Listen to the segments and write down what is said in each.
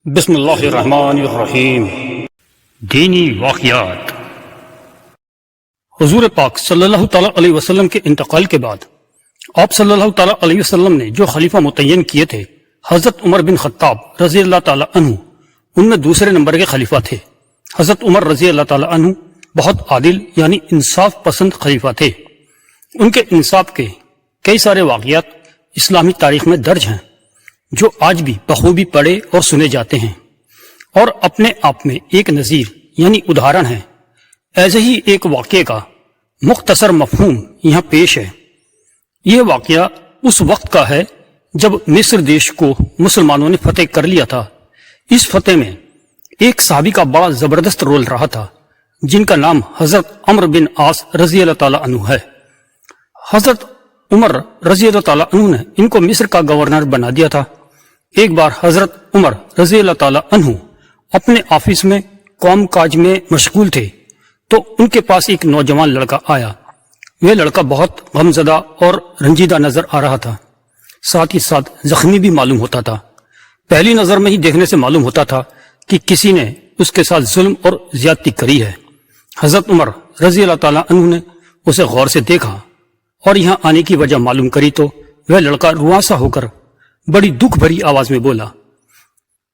بسم اللہ الرحمن الرحیم۔ دینی واقعات۔ حضور پاک صلی اللہ تعالیٰ علیہ وسلم کے انتقال کے بعد آپ صلی اللہ تعالیٰ علیہ وسلم نے جو خلیفہ متعین کیے تھے حضرت عمر بن خطاب رضی اللہ تعالیٰ عنہ ان میں دوسرے نمبر کے خلیفہ تھے۔ حضرت عمر رضی اللہ تعالیٰ عنہ بہت عادل یعنی انصاف پسند خلیفہ تھے۔ ان کے انصاف کے کئی سارے واقعات اسلامی تاریخ میں درج ہیں جو آج بھی بخوبی پڑھے اور سنے جاتے ہیں اور اپنے آپ میں ایک نظیر یعنی ادھارن ہے۔ ایسے ہی ایک واقعے کا مختصر مفہوم یہاں پیش ہے۔ یہ واقعہ اس وقت کا ہے جب مصر دیش کو مسلمانوں نے فتح کر لیا تھا۔ اس فتح میں ایک صحابی کا بڑا زبردست رول رہا تھا جن کا نام حضرت عمر بن عاص رضی اللہ تعالیٰ عنہ ہے۔ حضرت عمر رضی اللہ تعالیٰ عنہ نے ان کو مصر کا گورنر بنا دیا تھا۔ ایک بار حضرت عمر رضی اللہ تعالیٰ عنہ اپنے آفس میں قوم کاج میں مشغول تھے تو ان کے پاس ایک نوجوان لڑکا آیا۔ یہ لڑکا بہت غمزدہ اور رنجیدہ نظر آ رہا تھا، ساتھ ہی ساتھ زخمی بھی معلوم ہوتا تھا۔ پہلی نظر میں ہی دیکھنے سے معلوم ہوتا تھا کہ کسی نے اس کے ساتھ ظلم اور زیادتی کری ہے۔ حضرت عمر رضی اللہ تعالیٰ عنہ نے اسے غور سے دیکھا اور یہاں آنے کی وجہ معلوم کری تو وہ لڑکا رواں ہو کر بڑی دکھ بھری آواز میں بولا،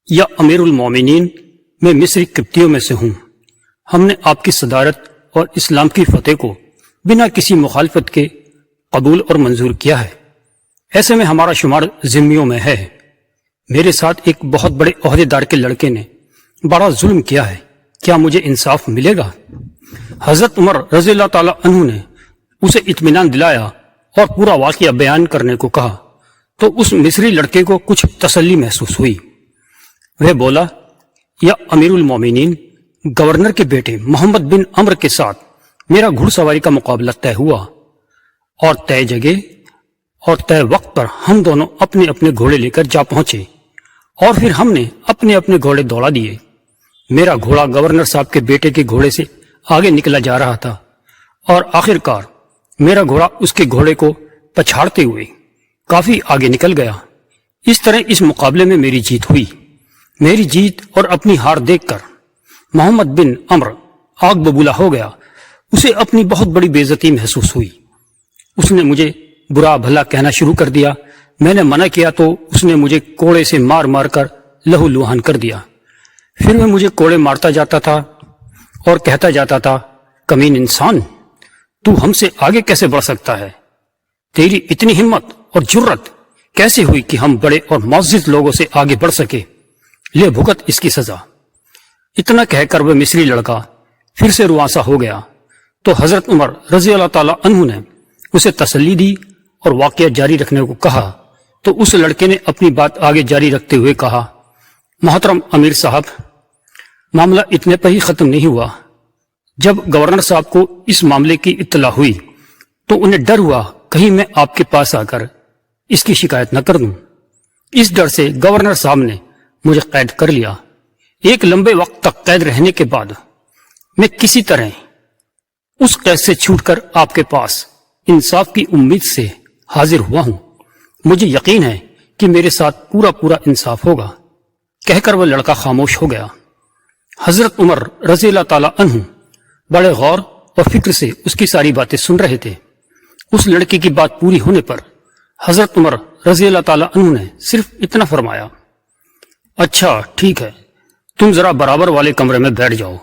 یا امیر المومنین، میں مصری قبطیوں میں سے ہوں۔ ہم نے آپ کی صدارت اور اسلام کی فتح کو بنا کسی مخالفت کے قبول اور منظور کیا ہے۔ ایسے میں ہمارا شمار ذمیوں میں ہے۔ میرے ساتھ ایک بہت بڑے عہدے دار کے لڑکے نے بڑا ظلم کیا ہے، کیا مجھے انصاف ملے گا؟ حضرت عمر رضی اللہ تعالیٰ عنہ نے اسے اطمینان دلایا اور پورا واقعہ بیان کرنے کو کہا تو اس مصری لڑکے کو کچھ تسلی محسوس ہوئی۔ وہ بولا، یا امیر المومنین، گورنر کے بیٹے محمد بن عمر کے ساتھ میرا گھڑ سواری کا مقابلہ طے ہوا اور طے جگہ اور طے وقت پر ہم دونوں اپنے اپنے گھوڑے لے کر جا پہنچے اور پھر ہم نے اپنے اپنے گھوڑے دوڑا دیے۔ میرا گھوڑا گورنر صاحب کے بیٹے کے گھوڑے سے آگے نکلا جا رہا تھا اور آخر کار میرا گھوڑا اس کے گھوڑے کو پچھاڑتے ہوئے کافی آگے نکل گیا۔ اس طرح اس مقابلے میں میری جیت ہوئی۔ میری جیت اور اپنی ہار دیکھ کر محمد بن عمر آگ ببولا ہو گیا۔ اسے اپنی بہت بڑی بے عزتی محسوس ہوئی۔ اس نے مجھے برا بھلا کہنا شروع کر دیا۔ میں نے منع کیا تو اس نے مجھے کوڑے سے مار مار کر لہو لوہان کر دیا۔ پھر وہ مجھے کوڑے مارتا جاتا تھا اور کہتا جاتا تھا، کمین انسان، تو ہم سے آگے کیسے بڑھ سکتا ہے؟ تیری اتنی ہمت اور جرت کیسے ہوئی کہ ہم بڑے اور معزز لوگوں سے آگے بڑھ سکے؟ لے بھگت اس کی سزا۔ اتنا کہہ کر وہ مصری لڑکا پھر سے رواں ہو گیا تو حضرت عمر رضی اللہ تعالیٰ عنہ نے اسے تسلی دی اور واقعہ جاری رکھنے کو کہا تو اس لڑکے نے اپنی بات آگے جاری رکھتے ہوئے کہا، محترم امیر صاحب، معاملہ اتنے پر ہی ختم نہیں ہوا۔ جب گورنر صاحب کو اس معاملے کی اطلاع ہوئی تو انہیں ڈر ہوا کہیں میں آپ کے پاس آ کر اس کی شکایت نہ کر دوں۔ اس ڈر سے گورنر صاحب نے مجھے قید کر لیا۔ ایک لمبے وقت تک قید رہنے کے بعد میں کسی طرح اس قید سے چھوٹ کر آپ کے پاس انصاف کی امید سے حاضر ہوا ہوں۔ مجھے یقین ہے کہ میرے ساتھ پورا انصاف ہوگا۔ کہہ کر وہ لڑکا خاموش ہو گیا۔ حضرت عمر رضی اللہ تعالیٰ عنہ بڑے غور اور فکر سے اس کی ساری باتیں سن رہے تھے۔ اس لڑکے کی بات پوری ہونے پر حضرت عمر رضی اللہ تعالیٰ عنہ نے صرف اتنا فرمایا، اچھا ٹھیک ہے، تم ذرا برابر والے کمرے میں بیٹھ جاؤ،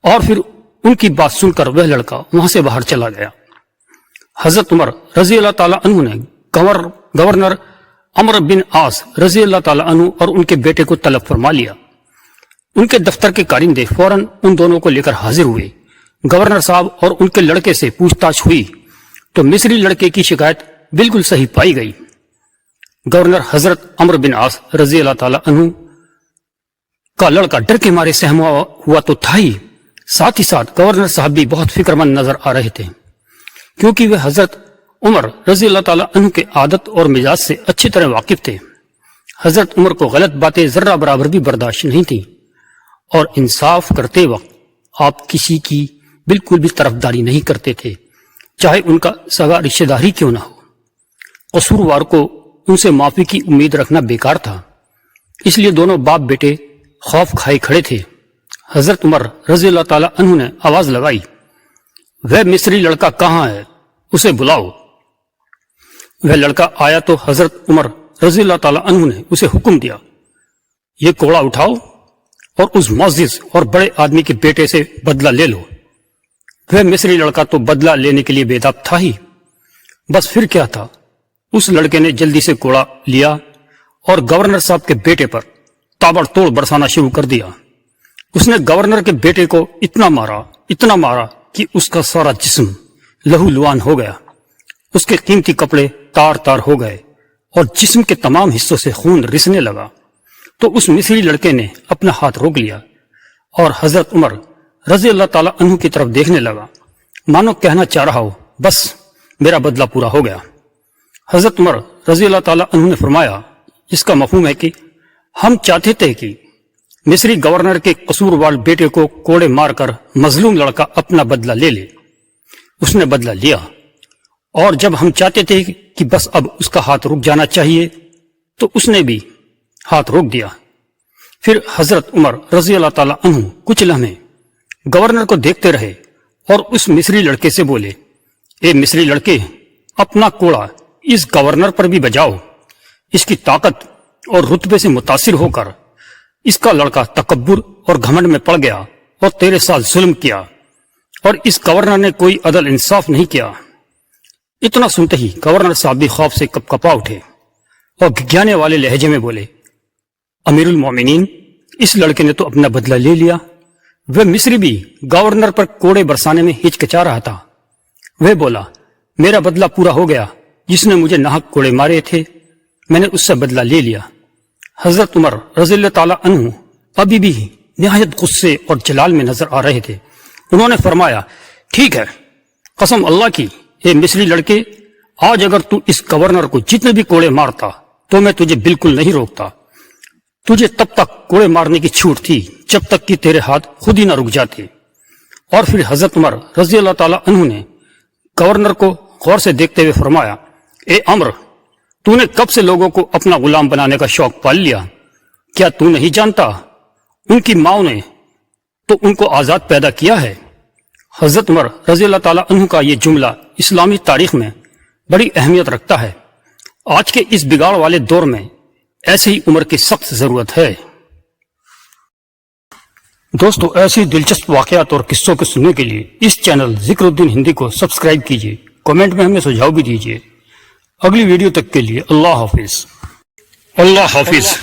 اور پھر ان کی بات سن کر وہ لڑکا وہاں سے باہر چلا گیا۔ حضرت عمر رضی اللہ تعالیٰ عنہ نے گورنر عمر بن عاص رضی اللہ تعالیٰ عنہ اور ان کے بیٹے کو طلب فرما لیا۔ ان کے دفتر کے کارندے فوراً ان دونوں کو لے کر حاضر ہوئے۔ گورنر صاحب اور ان کے لڑکے سے پوچھ تاچھ ہوئی تو مصری لڑکے کی شکایت بالکل صحیح پائی گئی۔ گورنر حضرت عمر بن عاص رضی اللہ تعالیٰ عنہ کا لڑکا ڈر کے مارے سہما ہوا تو تھا ہی، ساتھ ہی ساتھ گورنر صاحب بھی بہت فکر مند نظر آ رہے تھے کیونکہ وہ حضرت عمر رضی اللہ تعالیٰ عنہ کے عادت اور مزاج سے اچھی طرح واقف تھے۔ حضرت عمر کو غلط باتیں ذرہ برابر بھی برداشت نہیں تھیں اور انصاف کرتے وقت آپ کسی کی بالکل بھی طرفداری نہیں کرتے تھے، چاہے ان کا سگا رشتہ داری کیوں نہ ہو۔ قصوروار کو ان سے معافی کی امید رکھنا بیکار تھا، اس لیے دونوں باپ بیٹے خوف کھائے کھڑے تھے۔ حضرت عمر رضی اللہ تعالیٰ عنہ نے آواز لگائی، وہ مصری لڑکا کہاں ہے؟ اسے بلاؤ۔ وہ لڑکا آیا تو حضرت عمر رضی اللہ تعالیٰ عنہ نے اسے حکم دیا، یہ کوڑا اٹھاؤ اور اس معزز اور بڑے آدمی کے بیٹے سے بدلہ لے لو۔ وہ مصری لڑکا تو بدلہ لینے کے لیے بےتاب تھا ہی، بس پھر کیا تھا، اس لڑکے نے جلدی سے کوڑا لیا اور گورنر صاحب کے بیٹے پر تابڑ توڑ برسانا شروع کر دیا۔ اس نے گورنر کے بیٹے کو اتنا مارا کہ اس کا سارا جسم لہو لوان ہو گیا، اس کے قیمتی کپڑے تار تار ہو گئے اور جسم کے تمام حصوں سے خون رسنے لگا۔ تو اس مصری لڑکے نے اپنا ہاتھ روک لیا اور حضرت عمر رضی اللہ تعالیٰ عنہ کی طرف دیکھنے لگا، مانو کہنا چاہ رہا ہو بس میرا بدلہ پورا ہو گیا۔ حضرت عمر رضی اللہ تعالیٰ عنہ نے فرمایا، اس کا مفہوم ہے کہ ہم چاہتے تھے کہ مصری گورنر کے قصوروار بیٹے کو کوڑے مار کر مظلوم لڑکا اپنا بدلہ لے لے۔ اس نے بدلہ لیا، اور جب ہم چاہتے تھے کہ بس اب اس کا ہاتھ رک جانا چاہیے تو اس نے بھی ہاتھ روک دیا۔ پھر حضرت عمر رضی اللہ تعالیٰ عنہ کچھ لمحے گورنر کو دیکھتے رہے اور اس مصری لڑکے سے بولے، اے مصری لڑکے، اپنا کوڑا اس گورنر پر بھی بجاؤ۔ اس کی طاقت اور رتبے سے متاثر ہو کر اس کا لڑکا تکبر اور گھمنڈ میں پڑ گیا اور تیرے ساتھ ظلم کیا، اور اس گورنر نے کوئی عدل انصاف نہیں کیا۔ اتنا سنتے ہی گورنر صاحب بھی خوف سے کپ کپا اٹھے اور گھگیانے والے لہجے میں بولے، امیر المومنین، اس لڑکے نے تو اپنا بدلہ لے لیا۔ وہ مصری بھی گورنر پر کوڑے برسانے میں ہچکچا رہا تھا۔ وہ بولا، میرا بدلہ پورا ہو گیا، جس نے مجھے ناحق کوڑے مارے تھے میں نے اس سے بدلہ لے لیا۔ حضرت عمر رضی اللہ تعالیٰ عنہ ابھی بھی نہایت غصے اور جلال میں نظر آ رہے تھے۔ انہوں نے فرمایا، ٹھیک ہے، قسم اللہ کی، اے مصری لڑکے، آج اگر تو اس گورنر کو جتنے بھی کوڑے مارتا تو میں تجھے بالکل نہیں روکتا۔ تجھے تب تک کوڑے مارنے کی چھوٹ تھی جب تک کہ تیرے ہاتھ خود ہی نہ رک جاتے۔ اور پھر حضرت عمر رضی اللہ تعالیٰ عنہ نے گورنر کو غور سے دیکھتے ہوئے فرمایا، اے عمر، تو نے کب سے لوگوں کو اپنا غلام بنانے کا شوق پال لیا؟ کیا تو نہیں جانتا ان کی ماں نے تو ان کو آزاد پیدا کیا ہے؟ حضرت عمر رضی اللہ تعالیٰ عنہ کا یہ جملہ اسلامی تاریخ میں بڑی اہمیت رکھتا ہے۔ آج کے اس بگاڑ والے دور میں ایسے ہی عمر کی سخت ضرورت ہے۔ دوستو، ایسی دلچسپ واقعات اور قصوں کو سننے کے لیے اس چینل ذکر الدین ہندی کو سبسکرائب کیجیے، کمنٹ میں ہمیں سجھاؤ بھی دیجیے۔ اگلی ویڈیو تک کے لیے اللہ حافظ۔ اللہ حافظ۔